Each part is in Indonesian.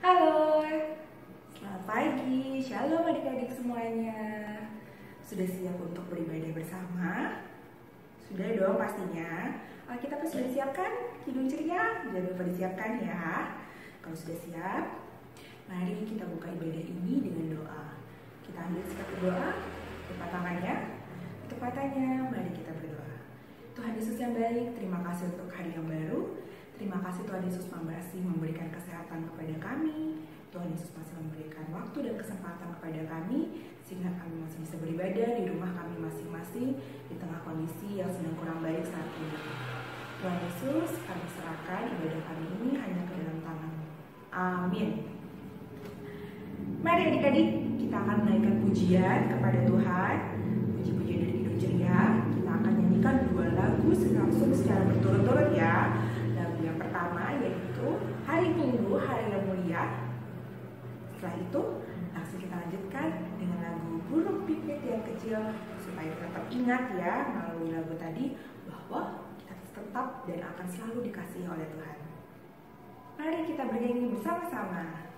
Halo, selamat pagi, shalom adik-adik semuanya. Sudah siap untuk beribadah bersama? Sudah dong pastinya. Alkitab sudah siapkan? Kidung ceria? Jangan lupa disiapkan ya. Kalau sudah siap, mari kita buka ibadah ini dengan doa. Kita ambil sikap berdoa, lipat tangannya, tutup matanya, mari kita berdoa. Tuhan Yesus yang baik, terima kasih untuk hari yang baru. Terima kasih Tuhan Yesus masih memberikan kesehatan kepada kami. Tuhan Yesus masih memberikan waktu dan kesempatan kepada kami sehingga kami masih bisa beribadah di rumah kami masing-masing di tengah kondisi yang sedang kurang baik saat ini. Tuhan Yesus, kami serahkan ibadah kami ini hanya ke dalam tangan-Mu. Amin. Mari adik-adik, kita akan menaikkan pujian kepada Tuhan. Puji-pujian dari Kidung Ceria. Kita akan nyanyikan 2 lagu langsung secara berturut-turut ya. Yang pertama yaitu Hari Minggu, Hari yang Mulia. Setelah itu langsung kita lanjutkan dengan lagu Burung Pipit yang Kecil supaya kita tetap ingat ya melalui lagu tadi bahwa kita tetap dan akan selalu dikasihi oleh Tuhan. Mari kita bernyanyi bersama-sama.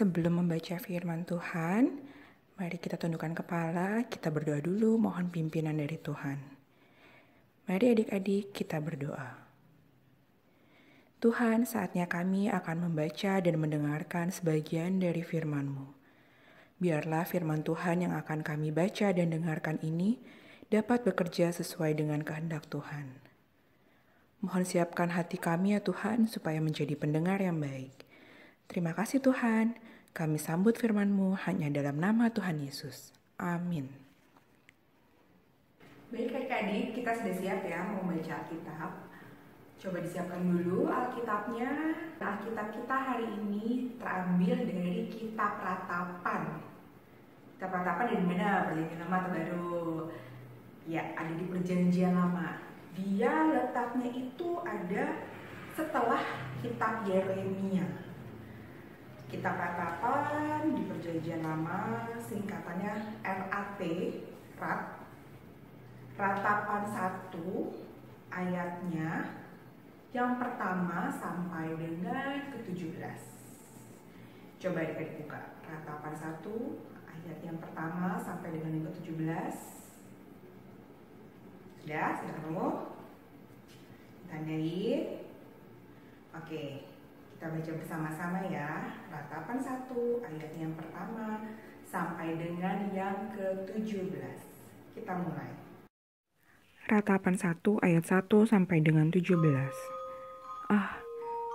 Sebelum membaca firman Tuhan, mari kita tundukkan kepala, kita berdoa dulu mohon pimpinan dari Tuhan. Mari adik-adik kita berdoa. Tuhan, saatnya kami akan membaca dan mendengarkan sebagian dari firman-Mu. Biarlah firman Tuhan yang akan kami baca dan dengarkan ini dapat bekerja sesuai dengan kehendak Tuhan. Mohon siapkan hati kami ya Tuhan supaya menjadi pendengar yang baik. Terima kasih Tuhan, kami sambut firman-Mu hanya dalam nama Tuhan Yesus. Amin. Baik adik-adik, kita sudah siap ya mau baca Alkitab. Coba disiapkan dulu Alkitabnya. Alkitab kita hari ini terambil dari Kitab Ratapan. Kitab Ratapan dari mana? Perjanjian Lama atau Baru? Ya, ada di Perjanjian Lama. Dia letaknya itu ada setelah Kitab Yeremia. Kitab Ratapan di Perjanjian Lama, singkatannya RAT, RAT. Ratapan 1 ayatnya yang pertama sampai dengan ke-17. Coba adik-adik buka Ratapan 1 ayat yang pertama sampai dengan yang ke-17. Sudah ketemu? Tandain. Oke, kita baca bersama-sama ya. Ratapan 1 ayat yang pertama sampai dengan yang ke-17. Kita mulai. Ratapan 1 ayat 1 sampai dengan 17. Ah,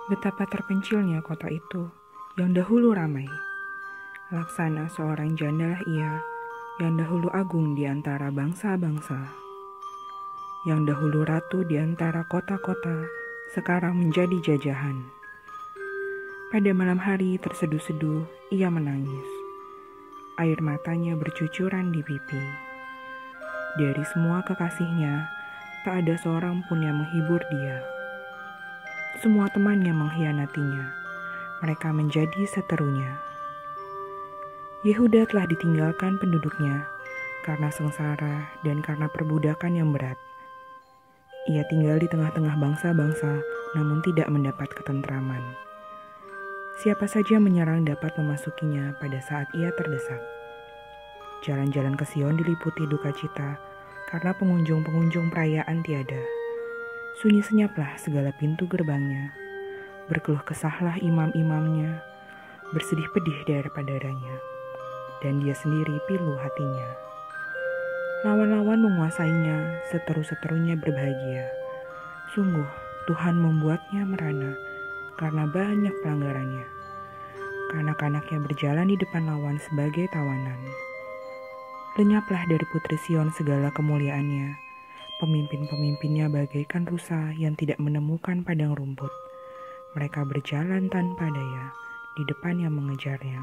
betapa terpencilnya kota itu, yang dahulu ramai. Laksana seorang jandalah ia, yang dahulu agung di antara bangsa-bangsa. Yang dahulu ratu di antara kota-kota, sekarang menjadi jajahan. Pada malam hari terseduh-seduh, ia menangis. Air matanya bercucuran di pipi. Dari semua kekasihnya, tak ada seorang pun yang menghibur dia. Semua temannya mengkhianatinya, mereka menjadi seterunya. Yehuda telah ditinggalkan penduduknya karena sengsara dan karena perbudakan yang berat. Ia tinggal di tengah-tengah bangsa-bangsa, namun tidak mendapat ketentraman. Siapa saja menyerang dapat memasukinya pada saat ia terdesak. Jalan-jalan ke Sion diliputi duka cita, karena pengunjung-pengunjung perayaan tiada. Sunyi senyaplah segala pintu gerbangnya, berkeluh kesahlah imam-imamnya, bersedih pedih daripadanya, dan dia sendiri pilu hatinya. Lawan-lawan menguasainya, seteru-seterunya berbahagia. Sungguh, Tuhan membuatnya merana, karena banyak pelanggarannya. Kanak-kanaknya berjalan di depan lawan sebagai tawanan. Lenyaplah dari putri Sion segala kemuliaannya. Pemimpin-pemimpinnya bagaikan rusa yang tidak menemukan padang rumput. Mereka berjalan tanpa daya di depan yang mengejarnya.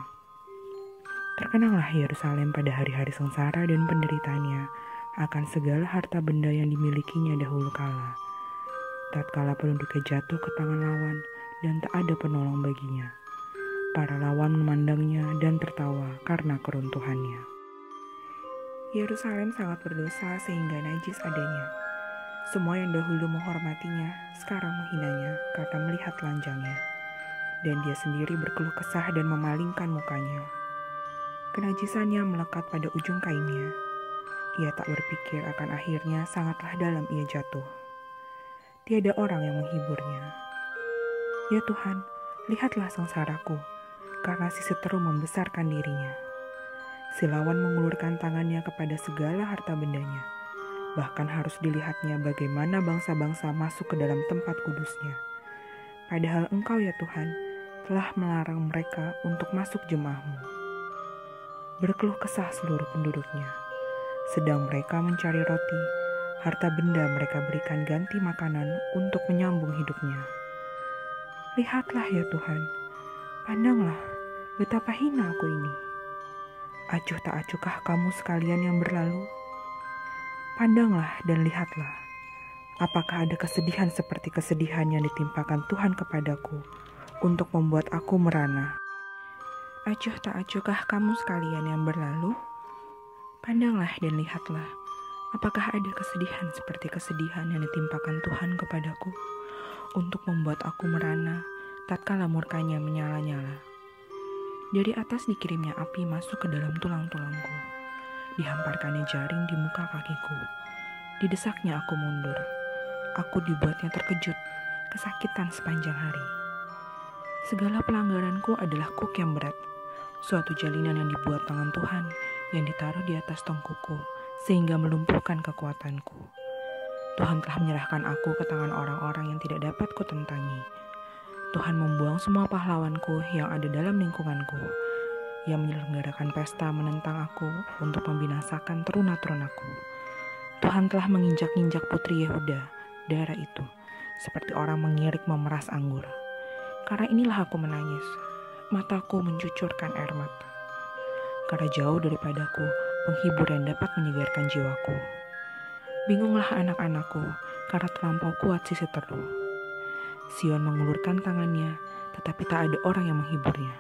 Terkenanglah Yerusalem pada hari-hari sengsara dan penderitaannya akan segala harta benda yang dimilikinya dahulu kala. Tatkala penduduknya jatuh ke tangan lawan dan tak ada penolong baginya. Para lawan memandangnya dan tertawa karena keruntuhannya. Yerusalem sangat berdosa sehingga najis adanya. Semua yang dahulu menghormatinya sekarang menghinanya karena melihat telanjangnya. Dan dia sendiri berkeluh kesah dan memalingkan mukanya. Kenajisannya melekat pada ujung kainnya. Ia tak berpikir akan akhirnya sangatlah dalam ia jatuh. Tiada orang yang menghiburnya. Ya Tuhan, lihatlah sengsaraku, karena si seteru membesarkan dirinya. Si lawan mengulurkan tangannya kepada segala harta bendanya. Bahkan harus dilihatnya bagaimana bangsa-bangsa masuk ke dalam tempat kudusnya. Padahal Engkau ya Tuhan telah melarang mereka untuk masuk jemaah-Mu. Berkeluh kesah seluruh penduduknya. Sedang mereka mencari roti, harta benda mereka berikan ganti makanan untuk menyambung hidupnya. Lihatlah ya Tuhan, pandanglah betapa hina aku ini. Acuh tak acuhkah kamu sekalian yang berlalu? Pandanglah dan lihatlah, apakah ada kesedihan seperti kesedihan yang ditimpakan Tuhan kepadaku untuk membuat aku merana? Acuh tak acuhkah kamu sekalian yang berlalu? Pandanglah dan lihatlah, apakah ada kesedihan seperti kesedihan yang ditimpakan Tuhan kepadaku untuk membuat aku merana tatkala murkanya menyala-nyala. Dari atas dikirimnya api masuk ke dalam tulang-tulangku. Dihamparkannya jaring di muka kakiku. Didesaknya aku mundur. Aku dibuatnya terkejut, kesakitan sepanjang hari. Segala pelanggaranku adalah kuk yang berat. Suatu jalinan yang dibuat tangan Tuhan yang ditaruh di atas tengkuku sehingga melumpuhkan kekuatanku. Tuhan telah menyerahkan aku ke tangan orang-orang yang tidak dapat kutentangi. Tuhan membuang semua pahlawanku yang ada dalam lingkunganku, yang menyelenggarakan pesta menentang aku untuk membinasakan teruna-terunaku. Tuhan telah menginjak-injak putri Yehuda, daerah itu, seperti orang mengirik memeras anggur. Karena inilah aku menangis, mataku mencucurkan air mata. Karena jauh daripadaku penghibur yang dapat menyegarkan jiwaku. Bingunglah anak-anakku, karena terlampau kuat si seteru. Sion mengulurkan tangannya, tetapi tak ada orang yang menghiburnya.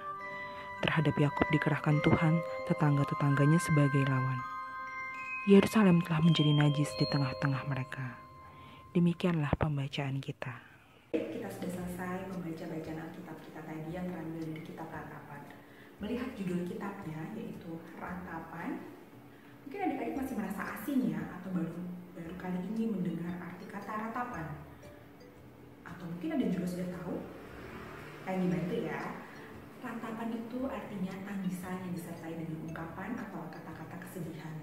Terhadap Yakub dikerahkan Tuhan, tetangga-tetangganya sebagai lawan. Yerusalem telah menjadi najis di tengah-tengah mereka. Demikianlah pembacaan kita. Kita sudah selesai membaca bacaan Alkitab kita tadi yang terambil dari kitab Ratapan. Melihat judul kitabnya yaitu Ratapan, mungkin adik-adik masih merasa asing ya, atau baru kali ini mendengar arti kata ratapan. Atau mungkin ada juga sudah tahu. Kayak dibantu ya. Ratapan itu artinya tangisan yang disertai dengan ungkapan atau kata-kata kesedihan.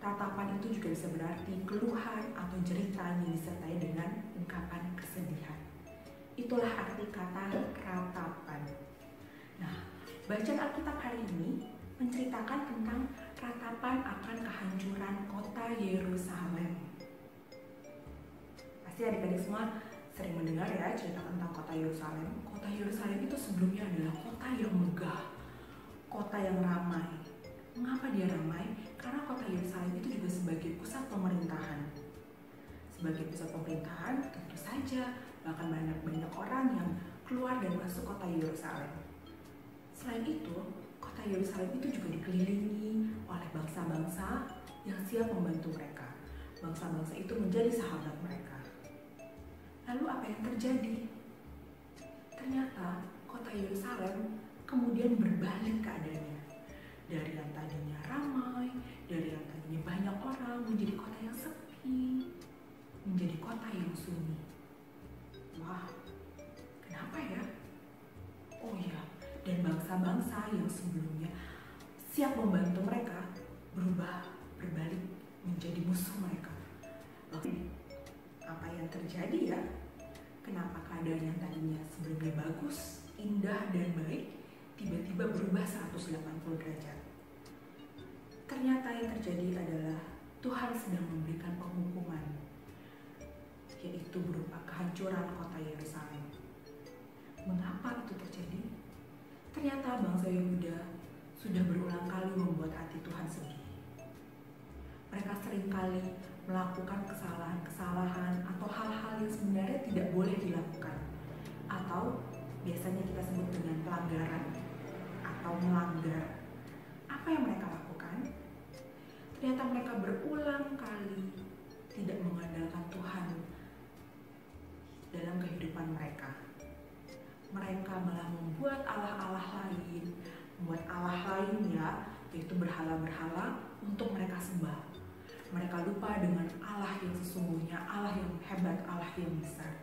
Ratapan itu juga bisa berarti keluhan atau jeritan yang disertai dengan ungkapan kesedihan. Itulah arti kata ratapan. Nah, bacaan Alkitab hari ini menceritakan tentang ratapan akan kehancuran kota Yerusalem. Pasti adik-adik semua sering mendengar ya cerita tentang kota Yerusalem. Kota Yerusalem itu sebelumnya adalah kota yang megah, kota yang ramai. Mengapa dia ramai? Karena kota Yerusalem itu juga sebagai pusat pemerintahan. Sebagai pusat pemerintahan, tentu saja bahkan banyak orang yang keluar dan masuk kota Yerusalem. Selain itu, kota Yerusalem itu juga dikelilingi oleh bangsa-bangsa yang siap membantu mereka. Bangsa-bangsa itu menjadi sahabat mereka. Lalu apa yang terjadi? Ternyata kota Yerusalem kemudian berbalik keadaannya. Dari yang tadinya ramai, dari yang tadinya banyak orang, menjadi kota yang sepi, menjadi kota yang sunyi. Wah, kenapa ya? Oh ya, dan bangsa-bangsa yang sebelumnya siap membantu mereka berubah, berbalik menjadi musuh mereka. Oke, apa yang terjadi ya? Kenapa keadaan yang tadinya sebelumnya bagus, indah dan baik tiba-tiba berubah 180 derajat? Ternyata yang terjadi adalah Tuhan sedang memberikan penghukuman, yaitu berupa kehancuran kota Yerusalem. Mengapa itu terjadi? Ternyata bangsa Yehuda sudah berulang kali membuat hati Tuhan sedih. Mereka seringkali melakukan kesalahan-kesalahan atau hal-hal yang sebenarnya tidak boleh dilakukan, atau biasanya kita sebut dengan pelanggaran atau melanggar. Apa yang mereka lakukan? Ternyata mereka berulang kali tidak mengandalkan Tuhan dalam kehidupan mereka. Mereka malah membuat Allah-Allah lain, membuat Allah lainnya, yaitu berhala-berhala untuk mereka sembah. Mereka lupa dengan Allah yang sesungguhnya, Allah yang hebat, Allah yang besar.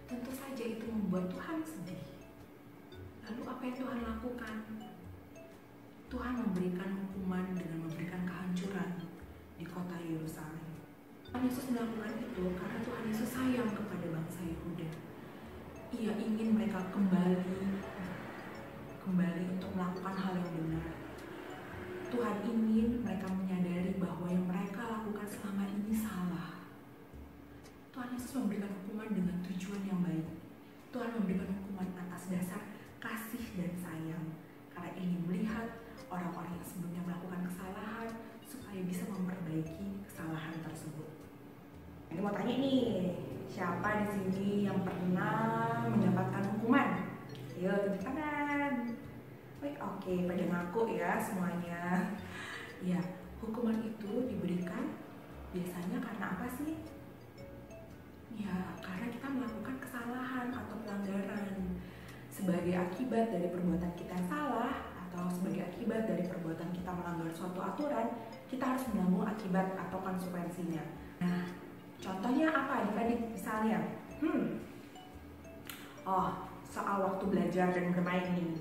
Tentu saja itu membuat Tuhan sedih. Lalu apa yang Tuhan lakukan? Tuhan memberikan hukuman dengan memberikan kehancuran di kota Yerusalem. Tuhan Yesus melakukan itu karena Tuhan Yesus sayang kepada bangsa Yehuda. Ia ingin mereka kembali untuk melakukan hal yang benar. Tuhan ingin mereka menyadari bahwa yang mereka lakukan selama ini salah. Tuhan Yesus memberikan hukuman dengan tujuan yang baik. Tuhan memberikan hukuman atas dasar kasih dan sayang, karena ingin melihat orang-orang yang sebelumnya melakukan kesalahan supaya bisa memperbaiki kesalahan tersebut. Ini mau tanya nih, siapa di sini yang pernah mendapatkan hukuman? Ayo tunjuk tangan. Oke, pada ngaku ya semuanya. Ya, hukuman itu diberikan biasanya karena apa sih? Ya, karena kita melakukan kesalahan atau pelanggaran. Sebagai akibat dari perbuatan kita yang salah atau sebagai akibat dari perbuatan kita melanggar suatu aturan, kita harus menanggung akibat atau konsekuensinya. Nah, contohnya apa adik-adik? Misalnya, soal waktu belajar dan bermain nih.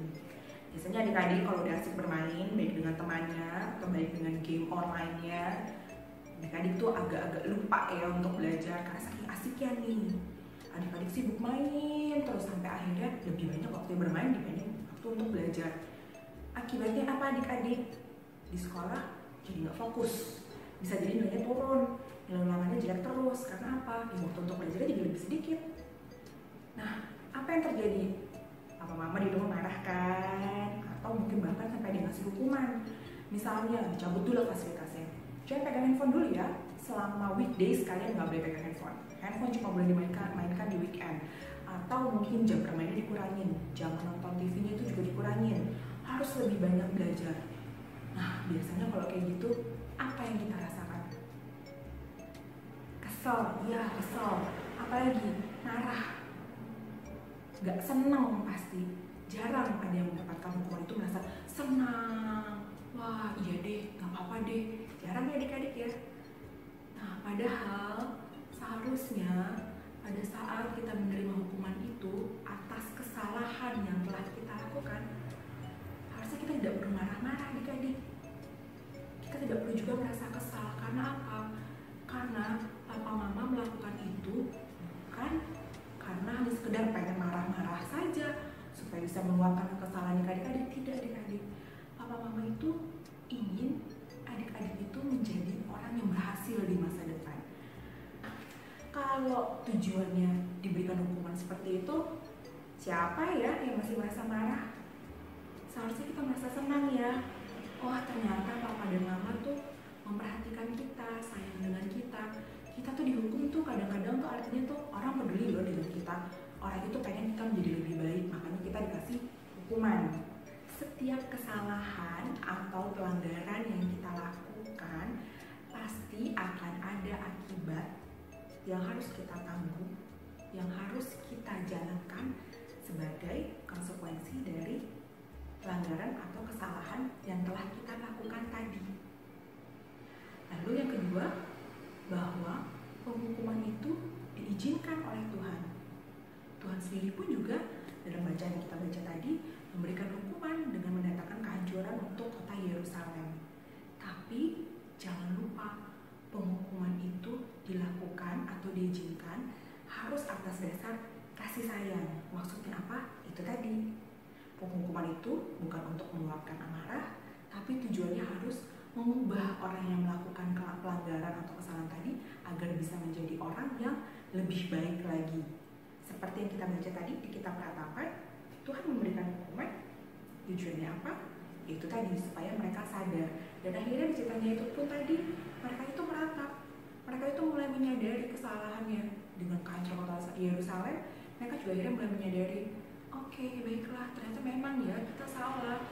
Biasanya adik-adik kalau udah asik bermain, baik dengan temannya atau baik dengan game online-nya, adik-adik tuh agak-agak lupa ya untuk belajar karena saking asiknya nih. Adik-adik sibuk main terus sampai akhirnya lebih banyak waktu bermain dibanding waktu untuk belajar. Akibatnya apa adik-adik? Di sekolah jadi nggak fokus, bisa jadi nilainya turun, nilai ulangannya jelek terus. Karena apa? Ya, waktu untuk belajarnya jadi lebih sedikit. Nah, apa yang terjadi? Papa mama di rumah marah kan? Atau mungkin bahkan sampai dia ngasih hukuman. Misalnya, dicabut dulu fasilitasnya. Jangan pegang handphone dulu ya. Selama weekdays kalian nggak boleh pegang handphone. Handphone cuma boleh dimainkan di weekend. Atau mungkin jam bermainnya dikurangin. Jam nonton TV-nya itu juga dikurangin. Harus lebih banyak belajar. Nah, biasanya kalau kayak gitu, apa yang kita rasakan? Kesel, iya kesel. Apalagi marah. Gak senang pasti. Jarang ada yang mendapatkan hukuman itu merasa senang. Wah iya deh, gak apa-apa deh. Jarang ya adik-adik ya. Nah padahal seharusnya pada saat kita menerima hukuman itu atas kesalahan yang telah kita lakukan, harusnya kita tidak perlu marah-marah adik-adik. Kita tidak perlu juga merasa kesal. Karena apa? Karena papa mama melakukan itu bukan karena hanya sekedar pengen marah-marah saja supaya bisa meluapkan kesalahannya ke adik-adik. Tidak adik-adik, papa mama itu ingin adik-adik itu menjadi orang yang berhasil di masa depan. Kalau tujuannya diberikan hukuman seperti itu, siapa ya yang masih merasa marah? Seharusnya kita merasa senang ya. Oh ternyata papa dan mama tuh memperhatikan kita, sayang dengan kita. Kita tuh dihukum tuh kadang-kadang tuh artinya tuh orang peduli loh dengan kita. Orang itu pengen kita menjadi lebih baik, makanya kita dikasih hukuman. Setiap kesalahan atau pelanggaran yang kita lakukan pasti akan ada akibat yang harus kita tanggung, yang harus kita jalankan sebagai konsekuensi dari pelanggaran atau kesalahan yang telah kita lakukan tadi. Lalu yang kedua, bahwa penghukuman itu diizinkan oleh Tuhan. Tuhan sendiri pun juga dalam bacaan yang kita baca tadi memberikan hukuman dengan mendatangkan kehancuran untuk kota Yerusalem. Tapi jangan lupa penghukuman itu dilakukan atau diizinkan harus atas dasar kasih sayang. Maksudnya apa? Itu tadi. Penghukuman itu bukan untuk meluapkan amarah, tapi tujuannya harus mengubah orang yang melakukan pelanggaran atau kesalahan tadi agar bisa menjadi orang yang lebih baik lagi. Seperti yang kita baca tadi di kitab Ratapan, Tuhan memberikan hukuman. Tujuannya apa? Itu tadi supaya mereka sadar. Dan akhirnya di ceritanya itu pun tadi mereka itu meratap. Mereka itu mulai menyadari kesalahannya. Dengan kehancuran kota Yerusalem, mereka juga akhirnya mulai menyadari, oke, baiklah, ternyata memang ya kita salah.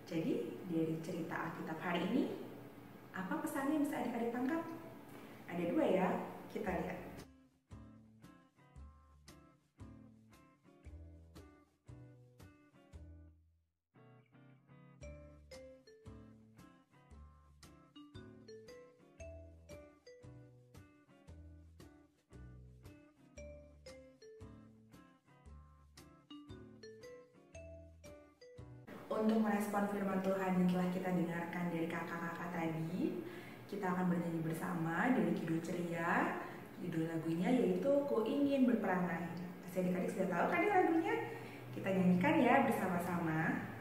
Jadi dari cerita Alkitab hari ini, apa pesannya yang bisa adik-adik tangkap? Ada dua ya, kita lihat. Untuk merespon firman Tuhan yang telah kita dengarkan dari kakak-kakak tadi, kita akan bernyanyi bersama dari Kidul Ceria. Judul lagunya yaitu Ku Ingin Berperangai. Pasti adik-adik sudah tahu kan lagunya? Kita nyanyikan ya bersama-sama.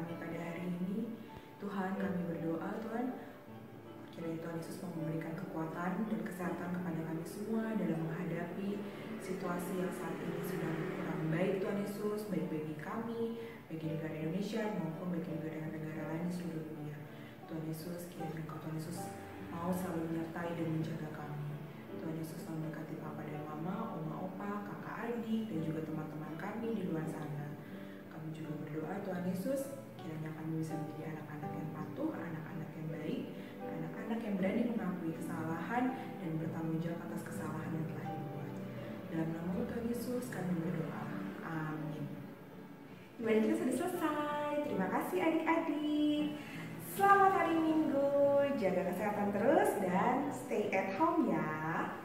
kami pada hari ini. Tuhan, kami berdoa Tuhan, kiranya Tuhan Yesus mau memberikan kekuatan dan kesehatan kepada kami semua dalam menghadapi situasi yang saat ini sedang kurang baik Tuhan Yesus, baik bagi kami, bagi negara Indonesia maupun bagi negara-negara lain di seluruh dunia. Tuhan Yesus, kiranya Engkau Tuhan Yesus mau selalu menyertai dan menjaga kami. Tuhan Yesus selalu memberkati Papa dan Mama, Oma, Opa, kakak, adik, dan juga teman-teman kami di luar sana. Kami juga berdoa Tuhan Yesus, kiranya kami bisa menjadi anak-anak yang patuh, anak-anak yang baik, anak-anak yang berani mengakui kesalahan dan bertanggung jawab atas kesalahan yang telah dibuat. Dalam nama Tuhan Yesus kami berdoa. Amin. Ibadah kita sudah selesai. Terima kasih adik-adik. Selamat hari Minggu. Jaga kesehatan terus dan stay at home ya.